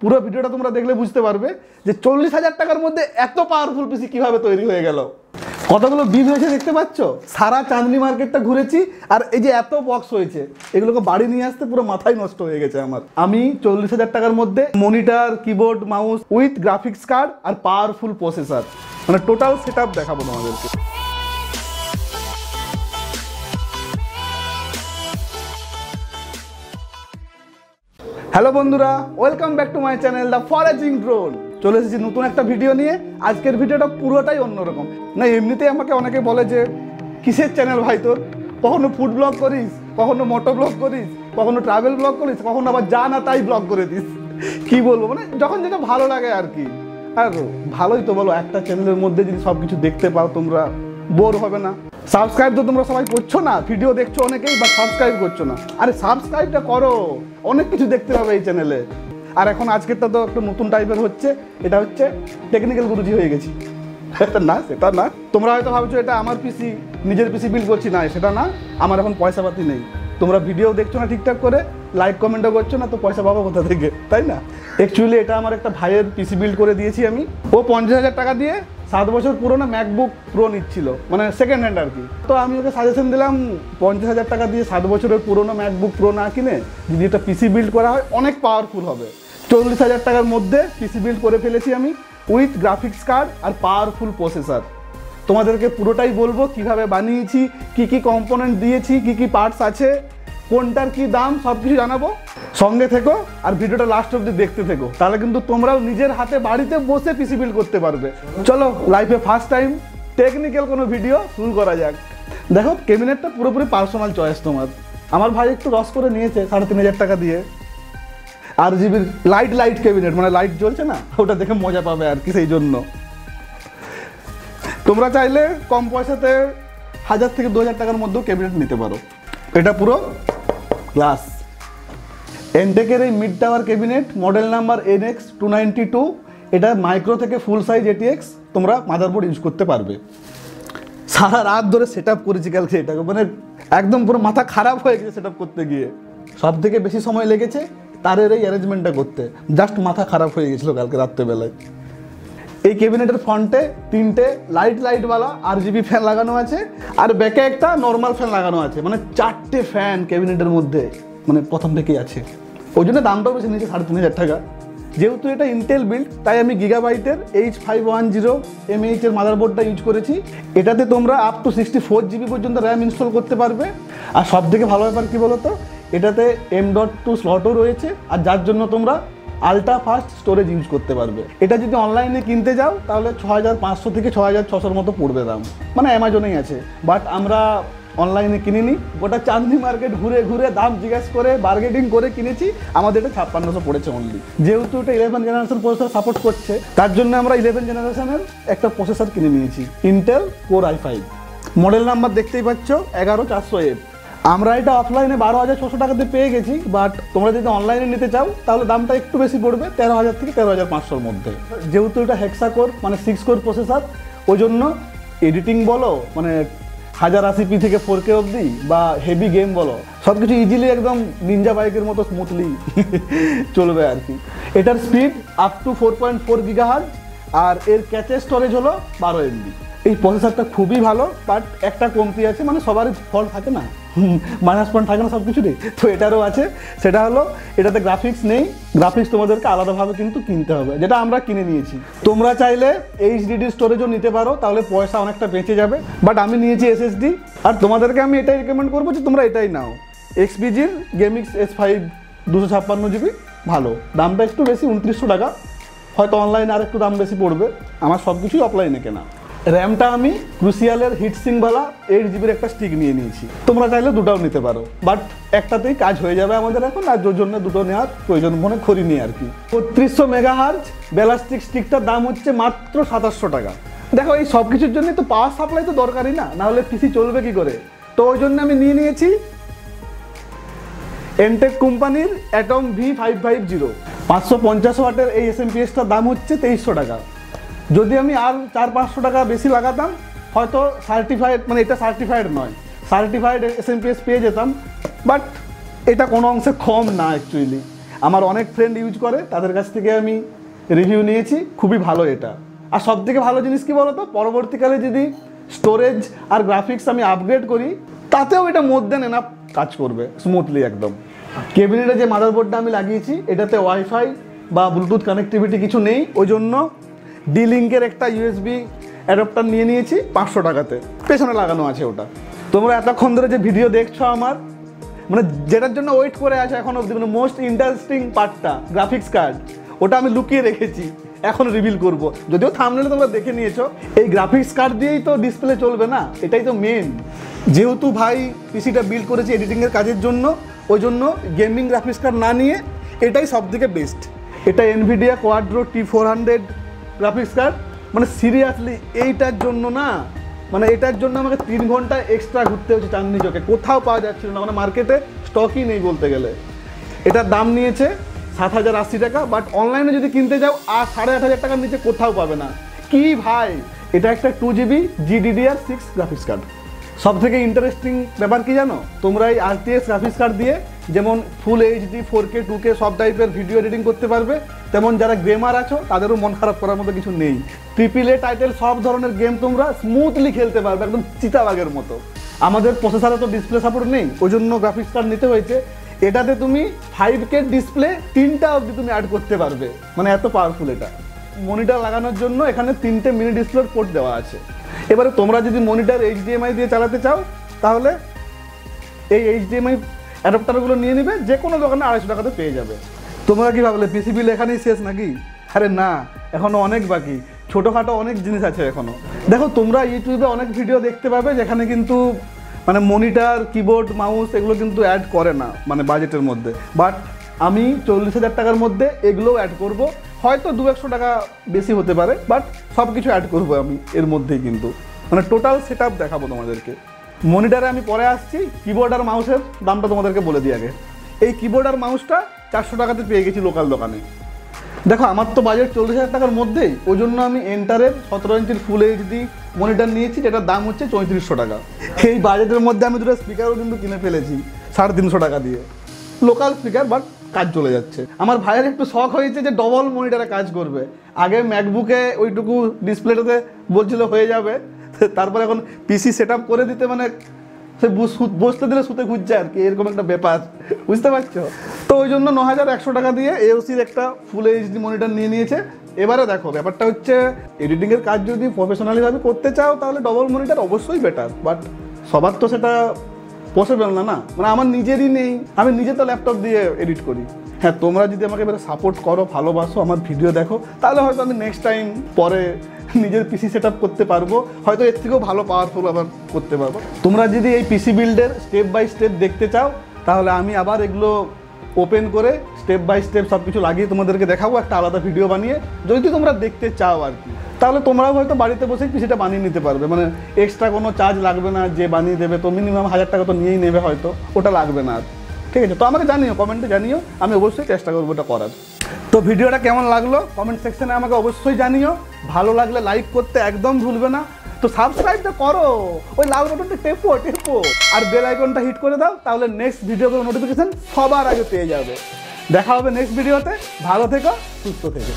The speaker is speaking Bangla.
পুরো ভিডিওটা তোমরা দেখলে বুঝতে পারবে যে 40,000 টাকার মধ্যে এত পাওয়ারফুল পিসি কিভাবে তৈরি হয়ে গেল। কতগুলো বিল হয়েছে দেখতে পাচ্ছ, সারা চাঁদনি মার্কেটটা ঘুরেছি আর এই যে এত বক্স হয়েছে এগুলোকে বাড়ি নিয়ে আসতে পুরো মাথায় নষ্ট হয়ে গেছে আমার। আমি 40,000 টাকার মধ্যে monitor, keyboard, mouse with graphics card আর পাওয়ারফুল প্রসেসর, মানে টোটাল সেট আপ দেখাবো তোমাদেরকে। হ্যালো বন্ধুরা, welcome back to my channel the Foraging Drone. চলে এসেছি নতুন একটা ভিডিও নিয়ে। আজকের ভিডিওটা পুরোটাই অন্যরকম। না এমনিতেই আমাকে অনেকে বলে যে কিসের চ্যানেল ভাই তোর, কখনো ফুড ব্লগ করিস, কখনো মোটো ব্লগ করিস, কখনো ট্রাভেল ব্লগ করিস, কখনো আবার যা না তাই ব্লগ করে দিস। কি বলবো, মানে যখন যেটা ভালো লাগে আর কি। আর ভালোই তো বলো, একটা চ্যানেলের মধ্যে যদি সব কিছু দেখতে পাও তোমরা, বোর হবে না। সাবস্ক্রাইব তো তোমরা সবাই করছো না, ভিডিও দেখছো অনেকেই, বা সাবস্ক্রাইব করছো না। আরে সাবস্ক্রাইবটা করো, অনেক কিছু দেখতে হবে এই চ্যানেলে। আর এখন আজকেরটা তো একটু নতুন টাইপের হচ্ছে, এটা হচ্ছে টেকনিক্যাল গুরুজি হয়ে গেছি। না সেটা না, তোমরা হয়তো ভাবছো এটা আমার পিসি, নিজের পিসি বিল্ড করছি, না সেটা না। আমার এখন পয়সা পাতি নেই, তোমরা ভিডিও দেখছো না ঠিকঠাক করে, লাইক কমেন্টও করছো না, তো পয়সা পাবো কোথা থেকে, তাই না? অ্যাকচুয়ালি এটা আমার একটা ভাইয়ের পিসি বিল্ড করে দিয়েছি আমি। ও 50,000 টাকা দিয়ে 7 বছর পুরোনো ম্যাকবুক প্রো নিচ্ছিল, মানে সেকেন্ড হ্যান্ড আর কি। তো আমি ওকে সাজেশন দিলাম 50,000 টাকা দিয়ে 7 বছরের পুরোনো ম্যাকবুক প্রো না কিনে যদি একটা পিসি বিল্ড করা হয় অনেক পাওয়ারফুল হবে। 40,000 টাকার মধ্যে পিসি বিল্ড করে ফেলেছি আমি উইথ গ্রাফিক্স কার্ড আর পাওয়ারফুল প্রসেসর। তোমাদেরকে পুরোটাই বলবো কিভাবে বানিয়েছি, কি কি কম্পোনেন্ট দিয়েছি, কি কি পার্টস আছে, কোনটার কি দাম, সব কিছু জানাবো। সঙ্গে থেকো আর ভিডিওটা লাস্ট অবধি দেখতে থেকো, তাহলে কিন্তু তোমরাও নিজের হাতে বাড়িতে বসে পিসি বিল্ড করতে পারবে। চলো লাইফে ফার্স্ট টাইম টেকনিক্যাল কোনো ভিডিও শুরু করা যাক। দেখো ক্যাবিনেটটা পুরোপুরি পার্সোনাল চয়েস তোমার। আমার ভাই একটু রস করে নিয়েছে 3,500 টাকা দিয়ে। RGB লাইট ক্যাবিনেট, মানে লাইট জ্বলছে না, ওটা দেখে মজা পাবে আর কি, সেই জন্য। তোমরা চাইলে কম পয়সাতে 1000 থেকে 2000 টাকার মধ্যেও ক্যাবিনেট নিতে পারো। এটা পুরো গ্লাস। এনটেকের এই mid tower cabinet, model number NX292। এটা মাইক্রো থেকে ফুল সাইজ ATX তোমরা মাদারবোর্ড ইউজ করতে পারবে। সারা রাত ধরে সেট আপ করেছি কালকে এটাকে, মানে একদম পুরো মাথা খারাপ হয়ে গেছে সেট আপ করতে গিয়ে। সব থেকে বেশি সময় লেগেছে তারের এই অ্যারেঞ্জমেন্টটা করতে, জাস্ট মাথা খারাপ হয়ে গেছিলো কালকে রাত্রেবেলায়। এই ক্যাবিনেটের ফ্রন্টে 3টে লাইটওয়ালা RGB ফ্যান লাগানো আছে, আর ব্যাকে একটা নর্মাল ফ্যান লাগানো আছে, মানে 4টে ফ্যান ক্যাবিনেটের মধ্যে, মানে প্রথম থেকেই আছে। ওই জন্য দামটাও বেশি নিয়েছে 3,500 টাকা। যেহেতু এটা ইন্টেল বিল্ড, তাই আমি গিগাবাইটের H510 এর মাদারবোর্ডটা ইউজ করেছি। এটাতে তোমরা আপ টু 64 GB পর্যন্ত র্যাম ইনস্টল করতে পারবে। আর সব থেকে ভালো ব্যাপার কী বলো তো, এটাতে M.2 স্লটও রয়েছে, আর যার জন্য তোমরা আলট্রা ফাস্ট স্টোরেজ ইউজ করতে পারবে। এটা যদি অনলাইনে কিনতে যাও তাহলে 6,500 থেকে 6,600 মতো পড়বে দাম, মানে অ্যামাজনেই আছে। বাট আমরা অনলাইনে কিনিনি, গোটা চাঁদনি মার্কেট ঘুরে ঘুরে দাম জিজ্ঞাসা করে বার্গেটিং করে কিনেছি। আমাদের এটা 5600 পড়েছে অনলি। যেহেতু এটা 11 জেনারেশন প্রসেসর সাপোর্ট করছে, তার জন্য আমরা 11 জেনারেশনের একটা প্রসেসর কিনে নিয়েছি, Intel core i5। Model number দেখতেই পাচ্ছ 11400F। আমরা এটা অফলাইনে 12,600 টাকাতে পেয়ে গেছি, বাট তোমরা যদি অনলাইনে নিতে চাও তাহলে দামটা একটু বেশি পড়বে, 13,000 থেকে 13,500-র মধ্যে। যেহেতু এটা হেক্সা কোর, মানে 6 কোর প্রসেসর, ওই জন্য এডিটিং বলো, মানে 1080p থেকে 4K অবধি, বা হেভি গেম বলো, সব কিছু ইজিলি একদম নিনজা বাইকের মতো স্মুথলি চলবে আর কি। এটার স্পিড আপ টু 4.4 GHz, আর এর ক্যাচে স্টোরেজ হলো 12 MB। এই প্রসেসরটা খুবই ভালো, বাট একটা কমতি আছে, মানে সবারই ফল্ট থাকে না, মাইনাস পয়েন্ট থাকে না সব কিছুরই, তো এটারও আছে। সেটা হলো এটাতে গ্রাফিক্স নেই। গ্রাফিক্স তোমাদেরকে আলাদাভাবে কিন্তু কিনতে হবে, যেটা আমরা কিনে নিয়েছি। তোমরা চাইলে HDD স্টোরেজও নিতে পারো, তাহলে পয়সা অনেকটা বেঁচে যাবে, বাট আমি নিয়েছি SSD। আর তোমাদেরকে আমি এটাই রেকমেন্ড করবো যে তোমরা এটাই নাও, XPGর গেমিক্স S5 256 GB। ভালো, দামটা একটু বেশি, 2900 টাকা। হয়তো অনলাইনে আর একটু দাম বেশি পড়বে, আমার সব কিছুই অফলাইনে কেনা। র্যামটা আমি ক্রুশিয়ালের হিটসিংওয়ালা 8 GB একটা স্টিক নিয়ে নিয়েছি। তোমরা চাইলে দুটাও নিতে পারো, বাট একটাতেই কাজ হয়ে যাবে আমাদের এখন, আর ওর জন্য দুটো নেওয়ার প্রয়োজন মনে করিনি আর কি। 3200 মেগাহার্জ ব্যালাস্টিক স্টিকটার দাম হচ্ছে মাত্র 2700 টাকা। দেখো এই সব কিছুর জন্য তো পাওয়ার সাপ্লাই তো দরকারই না, নাহলে পিসি চলবে কি করে। তো ওই জন্য আমি নিয়ে নিয়েছি এনটেক কোম্পানির অ্যাটম V550 550 ওয়াটের। এই SMPSটার দাম হচ্ছে 2300 টাকা। যদি আমি আর 400-500 টাকা বেশি লাগাতাম, হয়তো সার্টিফাইড, মানে এটা সার্টিফাইড নয়, সার্টিফাইড SMPS পেয়ে যেতাম, বাট এটা কোনো অংশে কম না অ্যাকচুয়ালি। আমার অনেক ফ্রেন্ড ইউজ করে, তাদের কাছ থেকে আমি রিভিউ নিয়েছি, খুবই ভালো এটা। আর সব থেকে ভালো জিনিস কি বলতো, পরবর্তীকালে যদি স্টোরেজ আর গ্রাফিক্স আমি আপগ্রেড করি তাতেও এটা মোর দ্যান এনাফ কাজ করবে স্মুথলি একদম। কেবিনেটে যে মাদারবোর্ডটা আমি লাগিয়েছি এটাতে ওয়াইফাই বা ব্লুটুথ কানেক্টিভিটি কিছু নেই, ওই জন্য ডি-লিঙ্কের একটা ইউএসবি অ্যাডাপ্টার নিয়ে নিয়েছি 500 টাকাতে, পেছনে লাগানো আছে ওটা। তোমরা এতক্ষণ ধরে যে ভিডিও দেখছো আমার, মানে যেটার জন্য ওয়েট করে আছে এখন অবধি, মানে মোস্ট ইন্টারেস্টিং পার্টটা গ্রাফিক্স কার্ড, ওটা আমি লুকিয়ে রেখেছি, এখন রিভিল করব। যদিও থাম্বনেলে তোমরা দেখে নিয়েছো, এই গ্রাফিক্স কার্ড দিয়েই তো ডিসপ্লে চলবে না, এটাই তো মেন। যেহেতু ভাই পিসিটা বিল্ড করেছি এডিটিংয়ের কাজের জন্য, ওই জন্য গেমিং গ্রাফিক্স কার্ড না নিয়ে এটাই সবথেকে বেস্ট। এটা এনভিডিয়া কোয়াড্রো T400 গ্রাফিক্স কার্ড, মানে সিরিয়াসলি এইটার জন্য না, মানে এটার জন্য আমাকে 3 ঘন্টা এক্সট্রা ঘুরতে হচ্ছে চাঁদনি চকে, কোথাও পাওয়া যাচ্ছিল না, মানে মার্কেটে স্টকই নেই বলতে গেলে। এটার দাম নিয়েছে 7080 টাকা, বাট অনলাইনে যদি কিনতে যাও আর 8500 টাকার নিচে কোথাও পাবে না। কি ভাই, এটা একটা 2GB GDDR6 গ্রাফিক্স কার্ড। সব থেকে ইন্টারেস্টিং ব্যাপার কি জানো, তোমরা এই RTX গ্রাফিক্স কার্ড দিয়ে যেমন ফুল HD 4K 2K সব টাইপের ভিডিও এডিটিং করতে পারবে, তেমন যারা গেমার আছো তাদেরও মন খারাপ করার মতো কিছু নেই। AAA টাইটেল সব ধরনের গেম তোমরা স্মুথলি খেলতে পারবে একদম চিতাবাগের মতো। আমাদের প্রসেসরে তো ডিসপ্লে সাপোর্ট নেই, ওই জন্য গ্রাফিক্স কার্ড নিতে হয়েছে। এটাতে তুমি 5K ডিসপ্লে 3টা অবধি তুমি অ্যাড করতে পারবে, মানে এত পাওয়ারফুল এটা। মনিটর লাগানোর জন্য এখানে 3টে মিনি ডিসপ্লের পোর্ট দেওয়া আছে। এবারে তোমরা যদি মনিটর HDMI দিয়ে চালাতে চাও তাহলে এই HDMI অ্যাডাপ্টারগুলো নিয়ে নিবে, যে কোনো দোকানে 250 টাকাতে পেয়ে যাবে। তোমরা কি ভাবলে পিসি বিল এখানেই শেষ নাকি? আরে না, এখনও অনেক বাকি, ছোটোখাটো অনেক জিনিস আছে এখনও। দেখো তোমরা ইউটিউবে অনেক ভিডিও দেখতে পাবে যেখানে কিন্তু মানে মনিটর, কিবোর্ড, মাউস এগুলো কিন্তু অ্যাড করে না মানে বাজেটের মধ্যে, বাট আমি 40,000 টাকার মধ্যে এগুলোও অ্যাড করব। হয়তো 200-100 টাকা বেশি হতে পারে, বাট সব কিছু অ্যাড করবো আমি এর মধ্যেই, কিন্তু মানে টোটাল সেট আপ দেখাবো তোমাদেরকে। মনিটরে আমি পরে আসছি, কিবোর্ড আর মাউসের দামটা তোমাদেরকে বলে দিই আগে। এই কিবোর্ড আর মাউসটা 400 টাকাতে পেয়ে গেছি লোকাল দোকানে। দেখো আমার তো বাজেট 40,000 টাকার মধ্যেই, ওই জন্য আমি এন্টারের 17 ইঞ্চির ফুল HD মনিটর নিয়েছি, যেটার দাম হচ্ছে 3400 টাকা। এই বাজেটের মধ্যে আমি দুটো স্পিকারও কিন্তু কিনে ফেলেছি 350 টাকা দিয়ে, লোকাল স্পিকার, বাট কাজ চলে যাচ্ছে। আমার ভাইয়ের একটু শখ হয়েছে যে ডবল মনিটরে কাজ করবে। আগে ম্যাকবুকে ওইটুকু ডিসপ্লেটাতে বলছিল হয়ে যাবে, তারপর এখন পিসি সেট আপ করে দিতে মানে সে বসতে দিলে শুতে খুঁজছে আর কি, এরকম একটা ব্যাপার, বুঝতে পারছো? তো ওই জন্য 9100 টাকা দিয়ে AOC-র একটা ফুল HD মনিটর নিয়ে নিয়েছে। এবারে দেখো ব্যাপারটা হচ্ছে, এডিটিংয়ের কাজ যদি প্রফেশনালিভাবে করতে চাও তাহলে ডবল মনিটর অবশ্যই বেটার, বাট সবার তো সেটা পসিবল না, না মানে আমার নিজেরই নেই, আমি নিজে তো ল্যাপটপ দিয়ে এডিট করি। হ্যাঁ, তোমরা যদি আমাকে এবারে সাপোর্ট করো, ভালোবাসো, আমার ভিডিও দেখো, তাহলে হয়তো আমি নেক্সট টাইম পরে নিজের পিসি সেট আপ করতে পারবো, হয়তো এর থেকেও ভালো পাওয়ারফুল আবার করতে পারবো। তোমরা যদি এই পিসি বিল্ডের স্টেপ বাই স্টেপ দেখতে চাও তাহলে আমি আবার এগুলো ওপেন করে স্টেপ বাই স্টেপ সব কিছু লাগিয়ে তোমাদেরকে দেখাবো একটা আলাদা ভিডিও বানিয়ে, যদি তোমরা দেখতে চাও আর কি। তাহলে তোমরাও হয়তো বাড়িতে বসেই পিসিটা বানিয়ে নিতে পারবে, মানে এক্সট্রা কোনো চার্জ লাগবে না, যে বানিয়ে দেবে তো মিনিমাম 1000 টাকা তো নিয়েই নেবে হয়তো, ওটা লাগবে না আর। ঠিক আছে, তো আমাকে জানিও, কমেন্টে জানিও, আমি অবশ্যই চেষ্টা করবো এটা করার। তো ভিডিওটা কেমন লাগলো কমেন্ট সেকশনে আমাকে অবশ্যই জানিও। ভালো লাগলে লাইক করতে একদম ভুলবে না, তো সাবস্ক্রাইব তো করো, ওই লাল বাটনটা টেপো আর বেল আইকনটা হিট করে দাও, তাহলে নেক্সট ভিডিওগুলো নোটিফিকেশন সবার আগে পেয়ে যাবে। দেখা হবে নেক্সট ভিডিওতে, ভালো থেকো, সুস্থ থেকো।